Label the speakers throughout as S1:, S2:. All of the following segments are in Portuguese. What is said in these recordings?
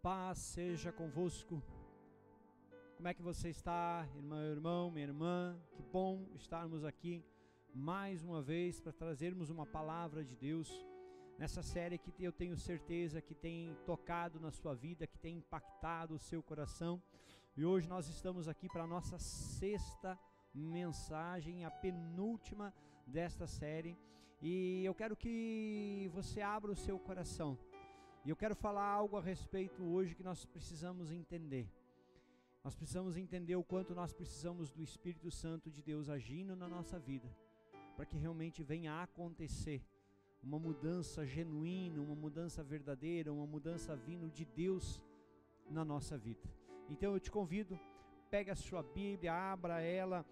S1: paz seja convosco. Como é que você está, irmão, minha irmã? Que bom estarmos aqui mais uma vez para trazermos uma palavra de Deus nessa série que eu tenho certeza que tem tocado na sua vida, que tem impactado o seu coração. E hoje nós estamos aqui para a nossa sexta mensagem, a penúltima desta série, e eu quero que você abra o seu coração. E eu quero falar algo a respeito hoje que nós precisamos entender. Nós precisamos entender o quanto nós precisamos do Espírito Santo de Deus agindo na nossa vida, para que realmente venha a acontecer uma mudança genuína, uma mudança verdadeira, uma mudança vindo de Deus na nossa vida. Então eu te convido, pega a sua Bíblia, abra ela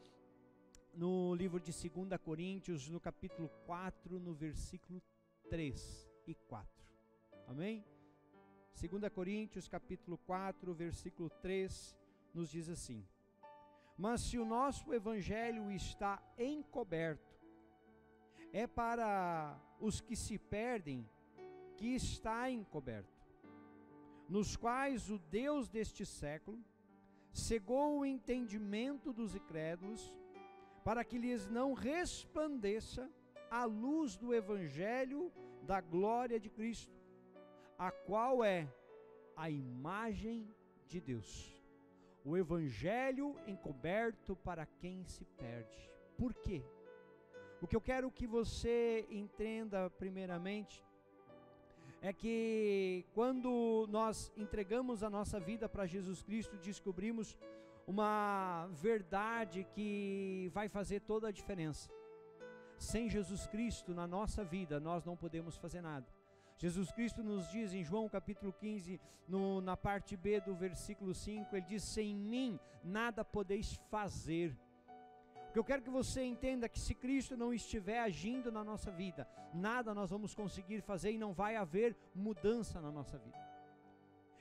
S1: no livro de 2 Coríntios, no capítulo 4, no versículo 3 e 4. Amém? 2 Coríntios capítulo 4, versículo 3, nos diz assim: mas se o nosso evangelho está encoberto, é para os que se perdem que está encoberto, nos quais o Deus deste século cegou o entendimento dos incrédulos, para que lhes não resplandeça a luz do evangelho da glória de Cristo, a qual é a imagem de Deus. O evangelho encoberto para quem se perde. Por quê? O que eu quero que você entenda primeiramente é que quando nós entregamos a nossa vida para Jesus Cristo, descobrimos uma verdade que vai fazer toda a diferença. Sem Jesus Cristo na nossa vida, nós não podemos fazer nada. Jesus Cristo nos diz em João capítulo 15, na parte B do versículo 5, ele diz: sem mim nada podeis fazer. O que eu quero que você entenda é que se Cristo não estiver agindo na nossa vida, nada nós vamos conseguir fazer e não vai haver mudança na nossa vida.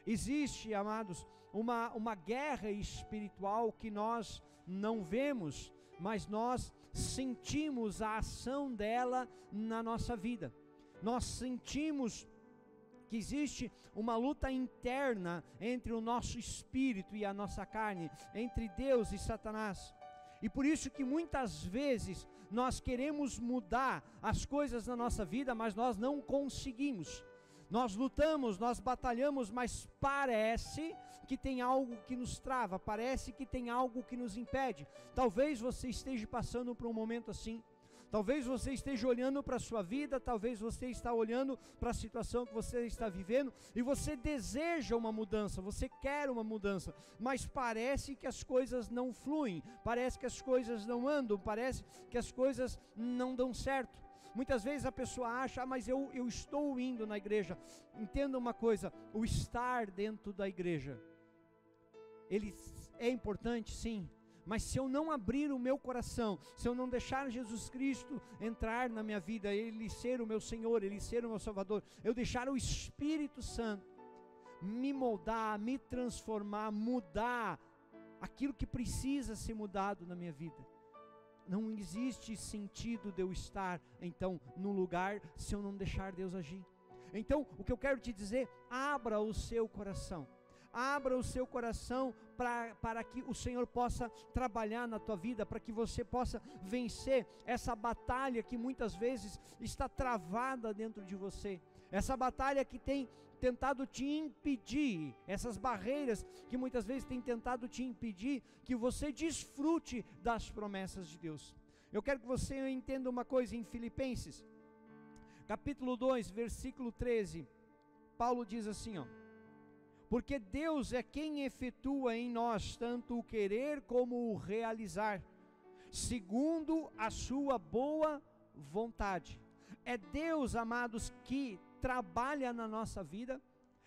S1: Existe, amados, uma guerra espiritual que nós não vemos, mas nós sentimos a ação dela na nossa vida. Nós sentimos que existe uma luta interna entre o nosso espírito e a nossa carne, entre Deus e Satanás. E por isso que muitas vezes nós queremos mudar as coisas na nossa vida, mas nós não conseguimos. Nós lutamos, nós batalhamos, mas parece que tem algo que nos trava, parece que tem algo que nos impede. Talvez você esteja passando por um momento assim. Talvez você esteja olhando para a sua vida, talvez você está olhando para a situação que você está vivendo e você deseja uma mudança, você quer uma mudança, mas parece que as coisas não fluem, parece que as coisas não andam, parece que as coisas não dão certo. Muitas vezes a pessoa acha: mas eu estou indo na igreja. Entenda uma coisa, o estar dentro da igreja, ele é importante, sim. Mas se eu não abrir o meu coração, se eu não deixar Jesus Cristo entrar na minha vida, Ele ser o meu Senhor, Ele ser o meu Salvador, eu deixar o Espírito Santo me moldar, me transformar, mudar aquilo que precisa ser mudado na minha vida, não existe sentido de eu estar então no lugar se eu não deixar Deus agir. Então o que eu quero te dizer: abra o seu coração. Abra o seu coração para que o Senhor possa trabalhar na tua vida, para que você possa vencer essa batalha que muitas vezes está travada dentro de você, essa batalha que tem tentado te impedir, essas barreiras que muitas vezes tem tentado te impedir que você desfrute das promessas de Deus. Eu quero que você entenda uma coisa. Em Filipenses capítulo 2, versículo 13, Paulo diz assim, porque Deus é quem efetua em nós tanto o querer como o realizar, segundo a sua boa vontade. É Deus, amados, que trabalha na nossa vida,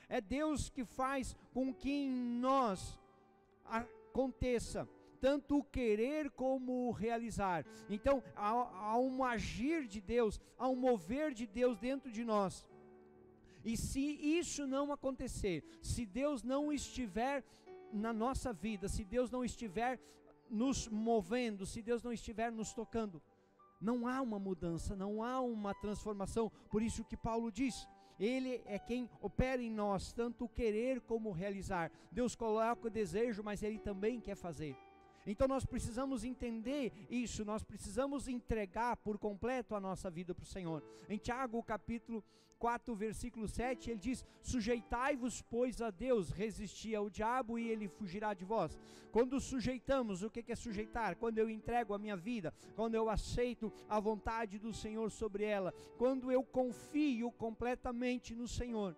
S1: é Deus que faz com que em nós aconteça tanto o querer como o realizar. Então há um agir de Deus, há um mover de Deus dentro de nós. E se isso não acontecer, se Deus não estiver na nossa vida, se Deus não estiver nos movendo, se Deus não estiver nos tocando, não há uma mudança, não há uma transformação. Por isso que Paulo diz Ele é quem opera em nós, tanto o querer como o realizar. Deus coloca o desejo, mas Ele também quer fazer. Então nós precisamos entender isso, nós precisamos entregar por completo a nossa vida para o Senhor. Em Tiago capítulo 4, versículo 7, ele diz: sujeitai-vos, pois, a Deus, resisti ao diabo e ele fugirá de vós. Quando sujeitamos, o que é sujeitar? Quando eu entrego a minha vida, quando eu aceito a vontade do Senhor sobre ela, quando eu confio completamente no Senhor,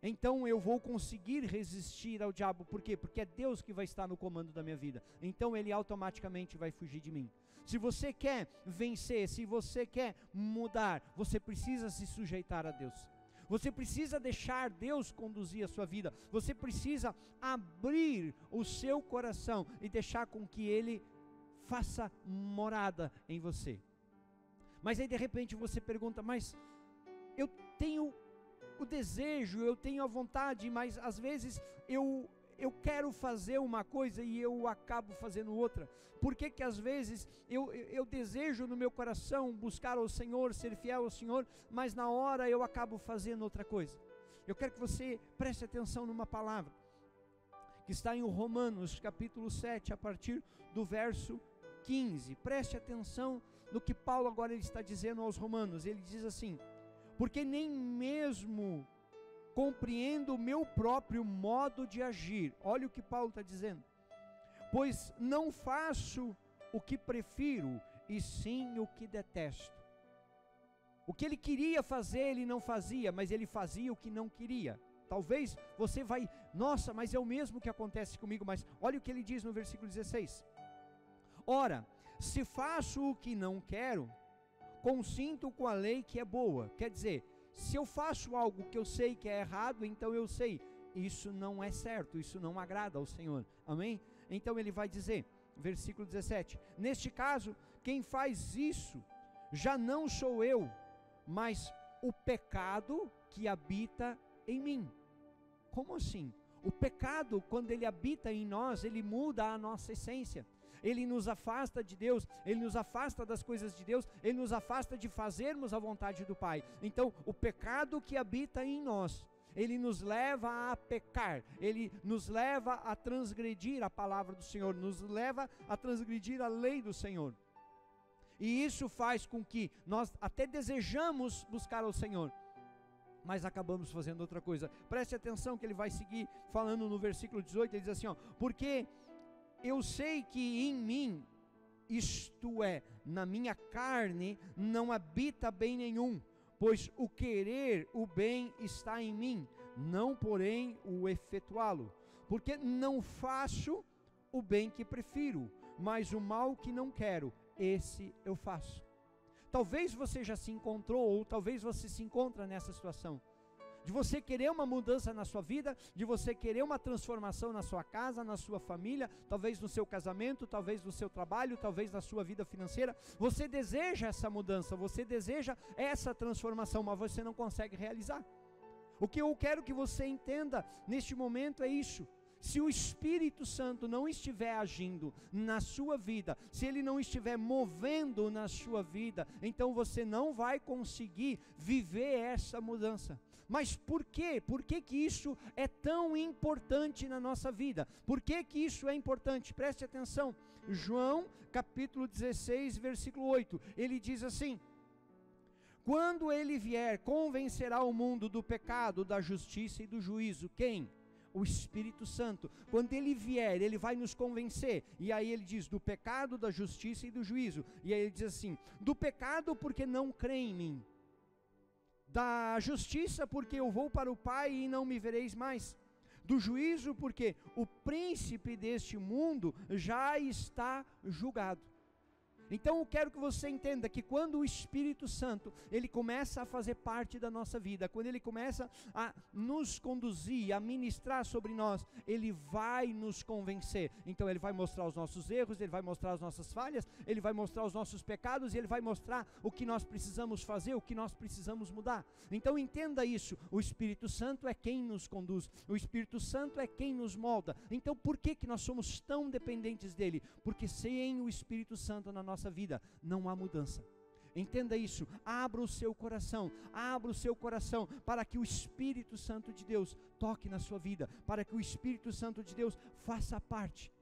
S1: então eu vou conseguir resistir ao diabo. Por quê? Porque é Deus que vai estar no comando da minha vida. Então Ele automaticamente vai fugir de mim. Se você quer vencer, se você quer mudar, você precisa se sujeitar a Deus. Você precisa deixar Deus conduzir a sua vida. Você precisa abrir o seu coração e deixar com que Ele faça morada em você. Mas aí de repente você pergunta: mas eu tenho o desejo, eu tenho a vontade, mas às vezes eu quero fazer uma coisa e eu acabo fazendo outra. Por que que às vezes eu desejo no meu coração buscar ao Senhor, ser fiel ao Senhor, mas na hora eu acabo fazendo outra coisa? Eu quero que você preste atenção numa palavra que está em Romanos capítulo 7, a partir do verso 15. Preste atenção no que Paulo agora ele está dizendo aos romanos. Ele diz assim: porque nem mesmo compreendo o meu próprio modo de agir. Olha o que Paulo está dizendo: pois não faço o que prefiro, e sim o que detesto. O que ele queria fazer, ele não fazia, mas ele fazia o que não queria. Talvez você vai: nossa, mas é o mesmo que acontece comigo. Mas olha o que ele diz no versículo 16: ora, se faço o que não quero, consinto com a lei que é boa. Quer dizer, se eu faço algo que eu sei que é errado, então eu sei, isso não é certo, isso não agrada ao Senhor, amém? Então ele vai dizer, versículo 17: neste caso, quem faz isso, já não sou eu, mas o pecado que habita em mim. Como assim? O pecado, quando ele habita em nós, ele muda a nossa essência. Ele nos afasta de Deus, Ele nos afasta das coisas de Deus, Ele nos afasta de fazermos a vontade do Pai. Então, o pecado que habita em nós, ele nos leva a pecar, ele nos leva a transgredir a palavra do Senhor, nos leva a transgredir a lei do Senhor. E isso faz com que nós até desejamos buscar ao Senhor, mas acabamos fazendo outra coisa. Preste atenção que ele vai seguir falando no versículo 18, ele diz assim, ó: porque eu sei que em mim, isto é, na minha carne, não habita bem nenhum, pois o querer o bem está em mim, não porém o efetuá-lo, porque não faço o bem que prefiro, mas o mal que não quero, esse eu faço. Talvez você já se encontrou, ou talvez você se encontra nessa situação, de você querer uma mudança na sua vida, de você querer uma transformação na sua casa, na sua família, talvez no seu casamento, talvez no seu trabalho, talvez na sua vida financeira. Você deseja essa mudança, você deseja essa transformação, mas você não consegue realizar. O que eu quero que você entenda neste momento é isso: se o Espírito Santo não estiver agindo na sua vida, se Ele não estiver movendo na sua vida, então você não vai conseguir viver essa mudança. Mas por quê? Por que que isso é tão importante na nossa vida? Por que que isso é importante? Preste atenção, João capítulo 16, versículo 8, ele diz assim: quando Ele vier, convencerá o mundo do pecado, da justiça e do juízo. Quem? O Espírito Santo. Quando Ele vier, Ele vai nos convencer, e aí Ele diz do pecado, da justiça e do juízo. E aí Ele diz assim: do pecado porque não crê em mim, da justiça porque eu vou para o Pai e não me vereis mais, do juízo porque o príncipe deste mundo já está julgado. Então eu quero que você entenda que quando o Espírito Santo, ele começa a fazer parte da nossa vida, quando ele começa a nos conduzir, a ministrar sobre nós, ele vai nos convencer. Então ele vai mostrar os nossos erros, ele vai mostrar as nossas falhas, ele vai mostrar os nossos pecados, e ele vai mostrar o que nós precisamos fazer, o que nós precisamos mudar. Então entenda isso: o Espírito Santo é quem nos conduz, o Espírito Santo é quem nos molda. Então por que que nós somos tão dependentes dele? Porque sem o Espírito Santo na nossa vida não há mudança. Entenda isso, abra o seu coração para que o Espírito Santo de Deus toque na sua vida, para que o Espírito Santo de Deus faça parte.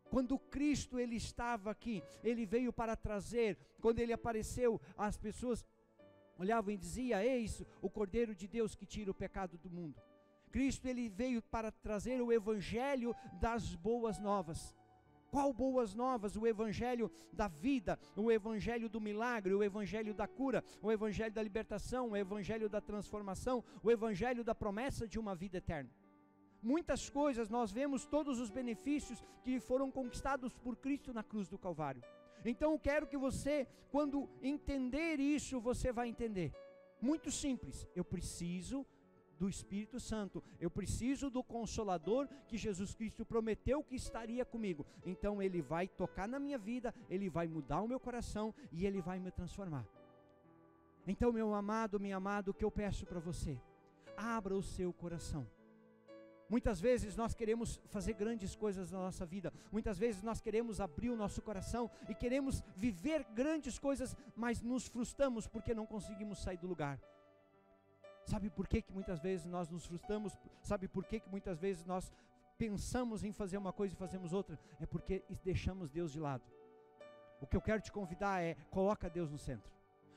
S1: Quando Cristo ele estava aqui, ele veio para trazer, quando ele apareceu, as pessoas olhavam e diziam: eis o Cordeiro de Deus que tira o pecado do mundo. Cristo ele veio para trazer o Evangelho das boas novas. Qual boas novas? O Evangelho da vida, o Evangelho do milagre, o Evangelho da cura, o Evangelho da libertação, o Evangelho da transformação, o Evangelho da promessa de uma vida eterna. Muitas coisas nós vemos todos os benefícios que foram conquistados por Cristo na cruz do Calvário. Então eu quero que você, quando entender isso, você vai entender. Muito simples, eu preciso do Espírito Santo, eu preciso do Consolador que Jesus Cristo prometeu que estaria comigo. Então ele vai tocar na minha vida, ele vai mudar o meu coração e ele vai me transformar. Então, meu amado, minha amada, o que eu peço para você, abra o seu coração. Muitas vezes nós queremos fazer grandes coisas na nossa vida, muitas vezes nós queremos abrir o nosso coração e queremos viver grandes coisas, mas nos frustramos porque não conseguimos sair do lugar. Sabe por que muitas vezes nós nos frustramos? Sabe por que muitas vezes nós pensamos em fazer uma coisa e fazemos outra? É porque deixamos Deus de lado. O que eu quero te convidar é, coloca Deus no centro.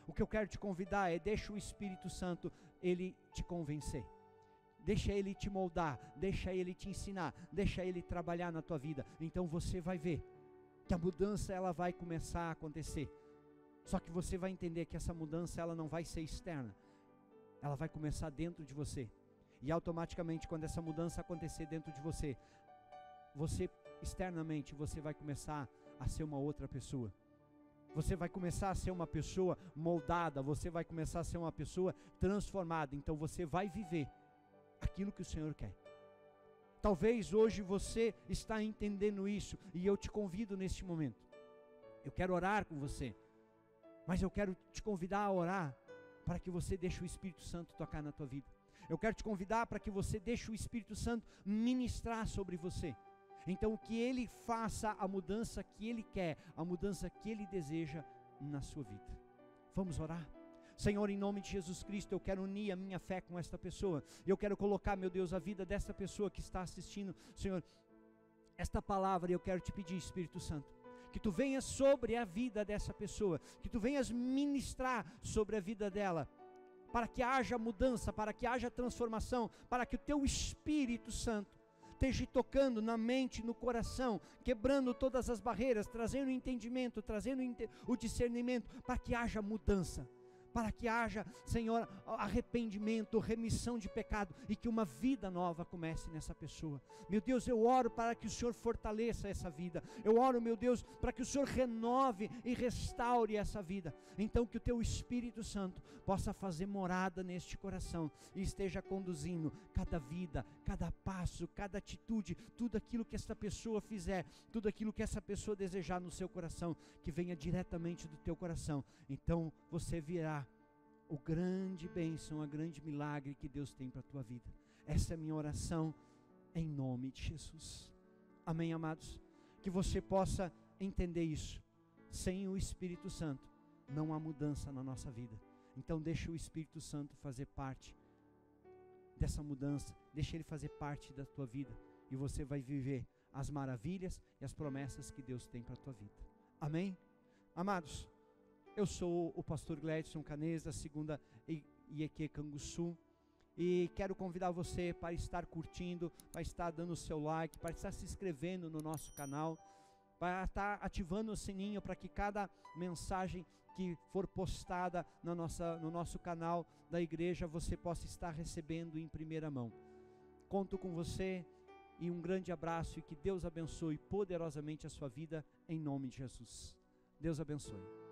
S1: O que eu quero te convidar é, deixa o Espírito Santo, ele te convencer. Deixa ele te moldar, deixa ele te ensinar, deixa ele trabalhar na tua vida. Então você vai ver que a mudança ela vai começar a acontecer. Só que você vai entender que essa mudança ela não vai ser externa. Ela vai começar dentro de você. E automaticamente, quando essa mudança acontecer dentro de você, você externamente, você vai começar a ser uma outra pessoa. Você vai começar a ser uma pessoa moldada, você vai começar a ser uma pessoa transformada. Então você vai viver aquilo que o Senhor quer. Talvez hoje você está entendendo isso, e eu te convido neste momento. Eu quero orar com você, mas eu quero te convidar a orar para que você deixe o Espírito Santo tocar na tua vida. Eu quero te convidar para que você deixe o Espírito Santo ministrar sobre você. Então que Ele faça a mudança que Ele quer, a mudança que Ele deseja na sua vida. Vamos orar? Senhor, em nome de Jesus Cristo, eu quero unir a minha fé com esta pessoa. Eu quero colocar, meu Deus, a vida desta pessoa que está assistindo, Senhor, esta palavra. Eu quero te pedir, Espírito Santo, que tu venhas sobre a vida dessa pessoa, que tu venhas ministrar sobre a vida dela, para que haja mudança, para que haja transformação, para que o teu Espírito Santo esteja tocando na mente, no coração, quebrando todas as barreiras, trazendo o entendimento, trazendo o discernimento, para que haja mudança, para que haja, Senhor, arrependimento, remissão de pecado, e que uma vida nova comece nessa pessoa. Meu Deus, eu oro para que o Senhor fortaleça essa vida. Eu oro, meu Deus, para que o Senhor renove e restaure essa vida. Então que o teu Espírito Santo possa fazer morada neste coração e esteja conduzindo cada vida, cada passo, cada atitude, tudo aquilo que esta pessoa fizer, tudo aquilo que essa pessoa desejar no seu coração, que venha diretamente do teu coração. Então você virá o grande bênção, o grande milagre que Deus tem para a tua vida. Essa é a minha oração em nome de Jesus. Amém, amados? Que você possa entender isso. Sem o Espírito Santo não há mudança na nossa vida. Então deixa o Espírito Santo fazer parte dessa mudança, deixa ele fazer parte da tua vida, e você vai viver as maravilhas e as promessas que Deus tem para a tua vida. Amém? Amados, eu sou o pastor Gledson Canês, da 2ª IEQ Canguçu, e quero convidar você para estar curtindo, para estar dando o seu like, para estar se inscrevendo no nosso canal, para estar ativando o sininho, para que cada mensagem que for postada no nosso canal da igreja, você possa estar recebendo em primeira mão. Conto com você, e um grande abraço, e que Deus abençoe poderosamente a sua vida, em nome de Jesus. Deus abençoe.